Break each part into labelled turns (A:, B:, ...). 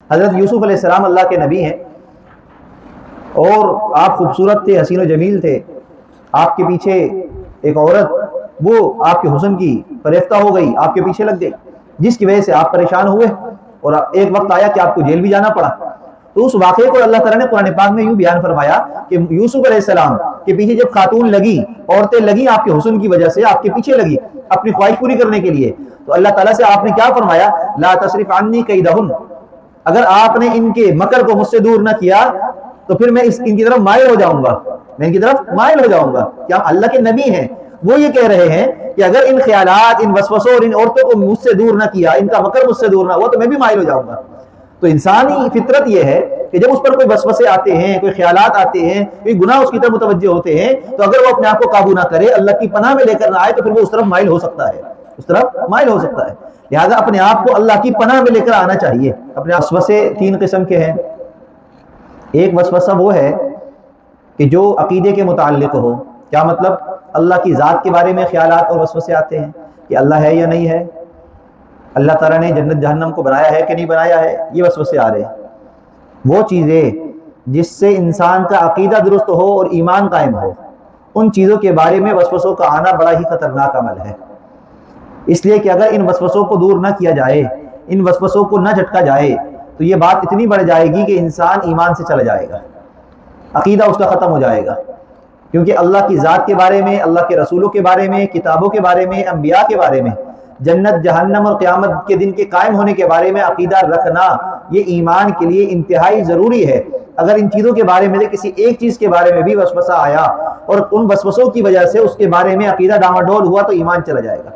A: حضرت یوسف علیہ السلام اللہ کے نبی ہیں اور آپ خوبصورت تھے، حسین و جمیل تھے. آپ کے پیچھے ایک عورت وہ آپ کے حسن کی فریفتہ ہو گئی، آپ کے پیچھے لگ گئی، جس کی وجہ سے آپ پریشان ہوئے اور ایک وقت آیا کہ آپ کو جیل بھی جانا پڑا. تو اس واقعے کو اللہ تعالیٰ نے قرآن پاک میں یوں بیان فرمایا کہ یوسف علیہ السلام کے پیچھے جب خاتون لگی، عورتیں لگی آپ کے حسن کی وجہ سے، آپ کے پیچھے لگی اپنی خواہش پوری کرنے کے لیے، تو اللہ تعالیٰ سے آپ نے کیا فرمایا؟ لا تصرف عنی کیدہن، اگر آپ نے ان کے مکر کو مجھ سے دور نہ کیا تو پھر میں ان کی طرف مائل ہو جاؤں گا، میں ان کی طرف مائل ہو جاؤں گا. کیا اللہ کے نبی ہیں، وہ یہ کہہ رہے ہیں کہ اگر ان خیالات، ان وسوسوں اور ان عورتوں کو مجھ سے دور نہ کیا، ان کا مکر مجھ سے دور نہ ہوا تو میں بھی مائل ہو جاؤں گا. تو انسانی فطرت یہ ہے کہ جب اس پر کوئی وسوسے آتے ہیں، کوئی خیالات آتے ہیں، کوئی گناہ اس کی طرف متوجہ ہوتے ہیں، تو اگر وہ اپنے آپ کو قابو نہ کرے، اللہ کی پناہ میں لے کر نہ آئے، تو پھر وہ اس طرف مائل ہو سکتا ہے، اس طرف مائل ہو سکتا ہے. لہذا اپنے آپ کو اللہ کی پناہ میں لے کر آنا چاہیے. اپنے وسوسے 3 قسم کے ہیں. ایک وسوسہ وہ ہے کہ جو عقیدے کے متعلق ہو. کیا مطلب؟ اللہ کی ذات کے بارے میں خیالات اور وسوسے آتے ہیں کہ اللہ ہے یا نہیں ہے، اللہ تعالیٰ نے جنت جہنم کو بنایا ہے کہ نہیں بنایا ہے، یہ وسوسے آ رہے ہیں. وہ چیزیں جس سے انسان کا عقیدہ درست ہو اور ایمان قائم ہو، ان چیزوں کے بارے میں وسوسوں کا آنا بڑا ہی خطرناک عمل ہے. اس لیے کہ اگر ان وسوسوں کو دور نہ کیا جائے، ان وسوسوں کو نہ جھٹکا جائے، تو یہ بات اتنی بڑھ جائے گی کہ انسان ایمان سے چلا جائے گا، عقیدہ اس کا ختم ہو جائے گا. کیونکہ اللہ کی ذات کے بارے میں، اللہ کے رسولوں کے بارے میں، کتابوں کے بارے میں، انبیاء کے بارے میں، جنت جہنم اور قیامت کے دن کے قائم ہونے کے بارے میں عقیدہ رکھنا یہ ایمان کے لیے انتہائی ضروری ہے. اگر ان چیزوں کے بارے میں کسی ایک چیز کے بارے میں بھی وسوسہ آیا اور ان وسوسوں کی وجہ سے اس کے بارے میں عقیدہ ڈاواڈول ہوا تو ایمان چلا جائے گا.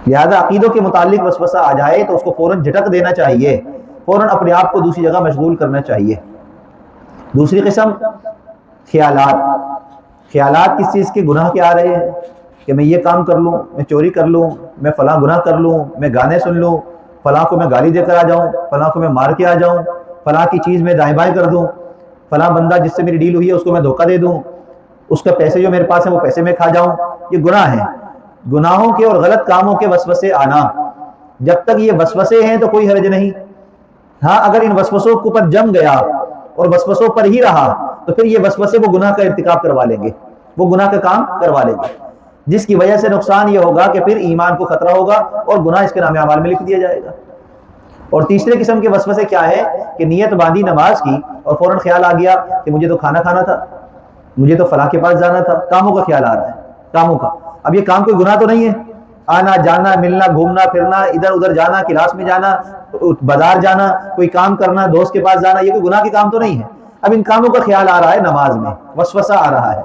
A: لہذا عقیدوں کے متعلق وسوسہ آ جائے تو اس کو فوراً جھٹک دینا چاہیے، فوراً اپنے آپ کو دوسری جگہ مشغول کرنا چاہیے. دوسری قسم خیالات. خیالات کس چیز کے؟ گناہ کے آ رہے ہیں کہ میں یہ کام کر لوں، میں چوری کر لوں، میں فلاں گناہ کر لوں، میں گانے سن لوں، فلاں کو میں گالی دے کر آ جاؤں، فلاں کو میں مار کے آ جاؤں، فلاں کی چیز میں دائیں بائیں کر دوں، فلاں بندہ جس سے میری ڈیل ہوئی ہے اس کو میں دھوکہ دے دوں، اس کا پیسے جو میرے پاس ہیں وہ پیسے میں کھا جاؤں. یہ گناہ ہے. گناہوں کے اور غلط کاموں کے وسوسے آنا، جب تک یہ وسوسے ہیں تو کوئی حرج نہیں. ہاں اگر ان وسوسوں کے اوپر جم گیا اور وسوسوں پر ہی رہا تو پھر یہ وسوسے وہ گناہ کا ارتکاب کروا لیں گے، وہ گناہ کا کام کروا لیں گے، جس کی وجہ سے نقصان یہ ہوگا کہ پھر ایمان کو خطرہ ہوگا اور گناہ اس کے نام اعمال میں لکھ دیا جائے گا. اور تیسرے قسم کے وسوسے کیا ہے کہ نیت باندھی نماز کی اور فوراً خیال آ گیا کہ مجھے تو کھانا کھانا تھا، مجھے تو فلاں کے پاس جانا تھا. کاموں کا خیال آ رہا ہے، کاموں کا. اب یہ کام کوئی گناہ تو نہیں ہے، آنا جانا ملنا گھومنا پھرنا ادھر ادھر جانا، کلاس میں جانا، بازار جانا، کوئی کام کرنا، دوست کے پاس جانا، یہ کوئی گناہ کے کام تو نہیں ہے. اب ان کاموں کا خیال آ رہا ہے نماز میں، وسوسہ آ رہا ہے.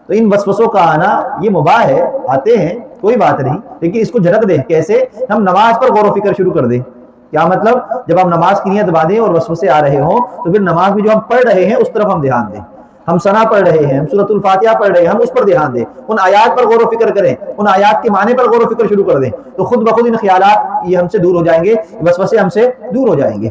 A: تو ان وسوسوں کا آنا یہ مباح ہے، آتے ہیں کوئی بات نہیں، لیکن اس کو جھٹک دیں. کیسے؟ ہم نماز پر غور و فکر شروع کر دیں. کیا مطلب؟ جب ہم نماز کی نیت باندھیں اور وسوسے آ رہے ہوں تو پھر نماز میں جو ہم پڑھ رہے ہیں اس طرف ہم دھیان دیں. ہم ثنا پڑھ رہے ہیں، ہم سورۃ الفاتحہ پڑھ رہے ہیں، ہم اس پر دھیان دیں، ان آیات پر غور و فکر کریں، ان آیات کے معنی پر غور و فکر شروع کر دیں. تو خود بخود ان خیالات یہ ہم سے دور ہو جائیں گے، وسوسے ہم سے دور ہو جائیں گے.